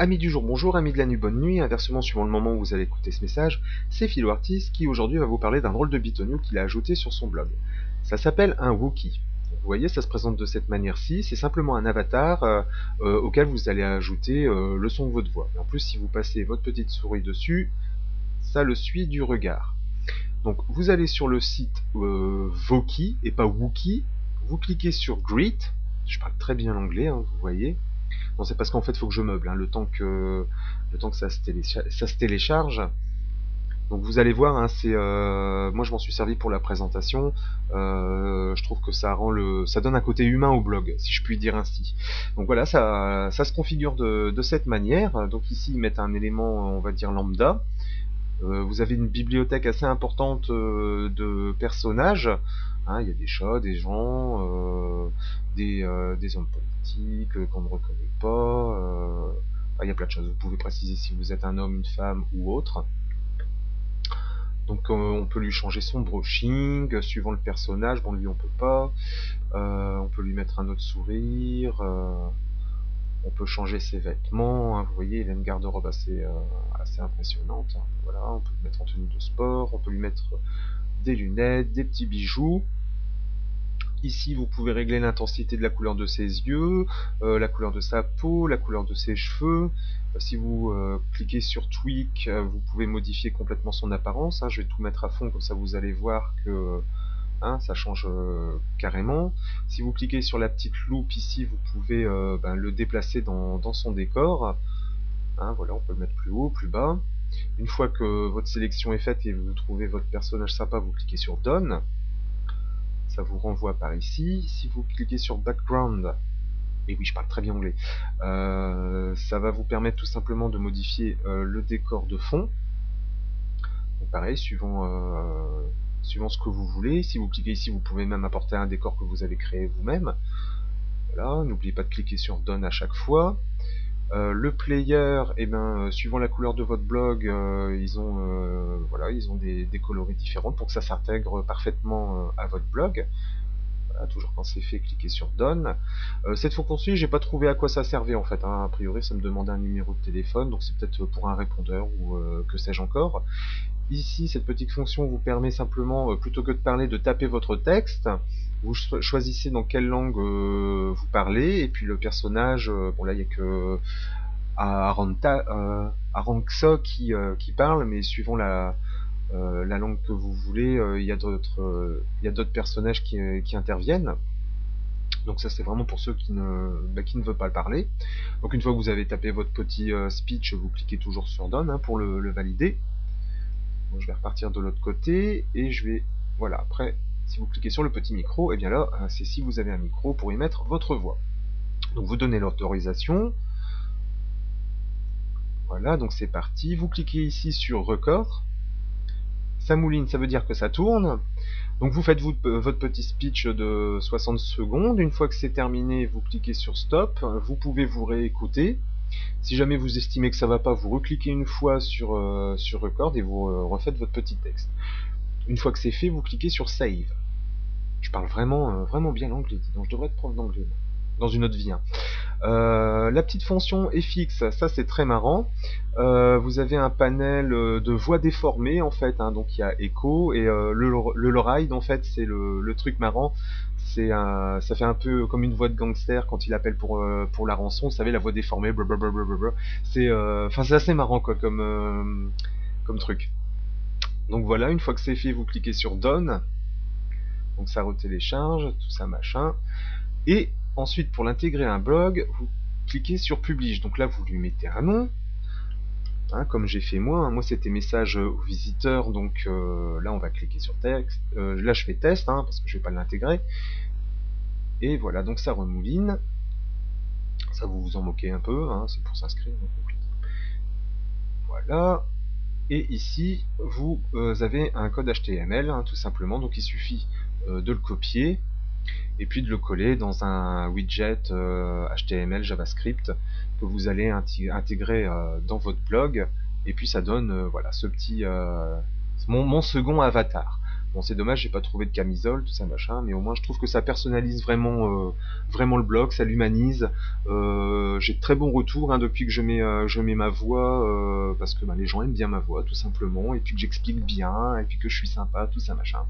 Amis du jour, bonjour, amis de la nuit, bonne nuit, inversement suivant le moment où vous allez écouter ce message, c'est PhiloArtist qui aujourd'hui va vous parler d'un drôle de bitonio qu'il a ajouté sur son blog. Ça s'appelle un Wookie. Vous voyez, ça se présente de cette manière-ci, c'est simplement un avatar auquel vous allez ajouter le son de votre voix. Et en plus, si vous passez votre petite souris dessus, ça le suit du regard. Donc vous allez sur le site Voki et pas Wookie, vous cliquez sur Greet, je parle très bien l'anglais, hein, vous voyez. Non, c'est parce qu'en fait, il faut que je meuble, hein, le temps que ça se télécharge. Donc vous allez voir, hein, moi je m'en suis servi pour la présentation. Je trouve que ça donne un côté humain au blog, si je puis dire ainsi. Donc voilà, ça se configure de cette manière. Donc ici ils mettent un élément, on va dire lambda. Vous avez une bibliothèque assez importante de personnages. Hein, il y a des chats, des gens, des hommes politiques qu'on ne reconnaît pas. Il y a plein de choses. Vous pouvez préciser si vous êtes un homme, une femme ou autre. Donc on peut lui changer son brushing suivant le personnage. Bon, lui on peut pas. On peut lui mettre un autre sourire. On peut changer ses vêtements, hein, vous voyez, il a une garde-robe assez impressionnante. Hein. Voilà, on peut le mettre en tenue de sport, on peut lui mettre des lunettes, des petits bijoux. Ici, vous pouvez régler l'intensité de la couleur de ses yeux, la couleur de sa peau, la couleur de ses cheveux. Si vous cliquez sur Tweak, vous pouvez modifier complètement son apparence. Hein. Je vais tout mettre à fond, comme ça vous allez voir que ça change carrément. Si vous cliquez sur la petite loupe ici, vous pouvez le déplacer dans son décor. Hein, voilà, on peut le mettre plus haut, plus bas. Une fois que votre sélection est faite et vous trouvez votre personnage sympa, vous cliquez sur Done. Ça vous renvoie par ici. Si vous cliquez sur Background, et oui, je parle très bien anglais, ça va vous permettre tout simplement de modifier le décor de fond. Donc pareil, suivant ce que vous voulez. Si vous cliquez ici, vous pouvez même apporter un décor que vous avez créé vous-même. Voilà, n'oubliez pas de cliquer sur Done à chaque fois. Le player, suivant la couleur de votre blog, ils ont des coloris différents pour que ça s'intègre parfaitement à votre blog. Voilà, toujours quand c'est fait, cliquez sur Done. Cette fonction-ci, j'ai pas trouvé à quoi ça servait en fait. Hein. A priori, ça me demandait un numéro de téléphone, donc c'est peut-être pour un répondeur ou que sais-je encore. Ici, cette petite fonction vous permet simplement, plutôt que de parler, de taper votre texte. Vous choisissez dans quelle langue vous parlez, et puis le personnage, bon là il n'y a que Aranksa qui parle, mais suivant la langue que vous voulez, il y a d'autres personnages qui interviennent. Donc ça c'est vraiment pour ceux qui ne veulent pas le parler. Donc une fois que vous avez tapé votre petit speech, vous cliquez toujours sur Done hein, pour le valider. Donc, je vais repartir de l'autre côté et je vais, voilà, après si vous cliquez sur le petit micro, et bien là c'est si vous avez un micro pour y mettre votre voix. Donc vous donnez l'autorisation. Voilà, donc c'est parti. Vous cliquez ici sur record. Ça mouline, ça veut dire que ça tourne. Donc vous faites votre petit speech de 60 secondes. Une fois que c'est terminé, vous cliquez sur stop. Vous pouvez vous réécouter. Si jamais vous estimez que ça va pas, vous recliquez une fois sur record et vous refaites votre petit texte. Une fois que c'est fait, vous cliquez sur save. Je parle vraiment bien l'anglais, donc je devrais être prof d'anglais dans une autre vie. Hein. La petite fonction FX, ça c'est très marrant. Vous avez un panel de voix déformées en fait, hein, donc il y a Echo et le lowride en fait c'est le truc marrant. Ça fait un peu comme une voix de gangster quand il appelle pour la rançon. Vous savez la voix déformée, blablabla. C'est assez marrant quoi comme truc. Donc voilà, une fois que c'est fait, vous cliquez sur Done. Donc ça retélécharge, tout ça machin. Et ensuite, pour l'intégrer à un blog, vous cliquez sur Publish. Donc là, vous lui mettez un nom, hein, comme j'ai fait moi. Hein. Moi, c'était message aux visiteurs. Donc là, on va cliquer sur texte. Là, je fais test, hein, parce que je vais pas l'intégrer. Et voilà, donc ça remouline. Ça, vous vous en moquez un peu, hein, c'est pour s'inscrire. Voilà. Et ici, vous avez un code HTML, hein, tout simplement. Donc il suffit de le copier et puis de le coller dans un widget HTML JavaScript que vous allez intégrer dans votre blog, et puis ça donne voilà ce petit mon second avatar. Bon, c'est dommage, j'ai pas trouvé de camisole, tout ça machin, mais au moins je trouve que ça personnalise vraiment le blog, ça l'humanise. J'ai de très bons retours hein, depuis que je mets ma voix, parce que bah, les gens aiment bien ma voix, tout simplement, et puis que j'explique bien, et puis que je suis sympa, tout ça machin.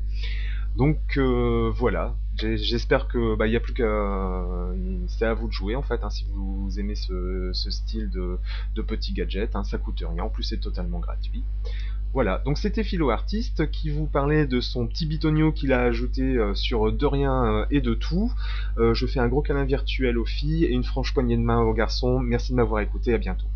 Donc voilà, j'espère que bah, y a plus qu'à, c'est à vous de jouer en fait, hein, si vous aimez ce style de petits gadgets, hein, ça coûte rien, en plus c'est totalement gratuit. Voilà, donc c'était Philo Artiste qui vous parlait de son petit bitonio qu'il a ajouté sur De rien et de tout. Je fais un gros câlin virtuel aux filles et une franche poignée de main aux garçons. Merci de m'avoir écouté, à bientôt.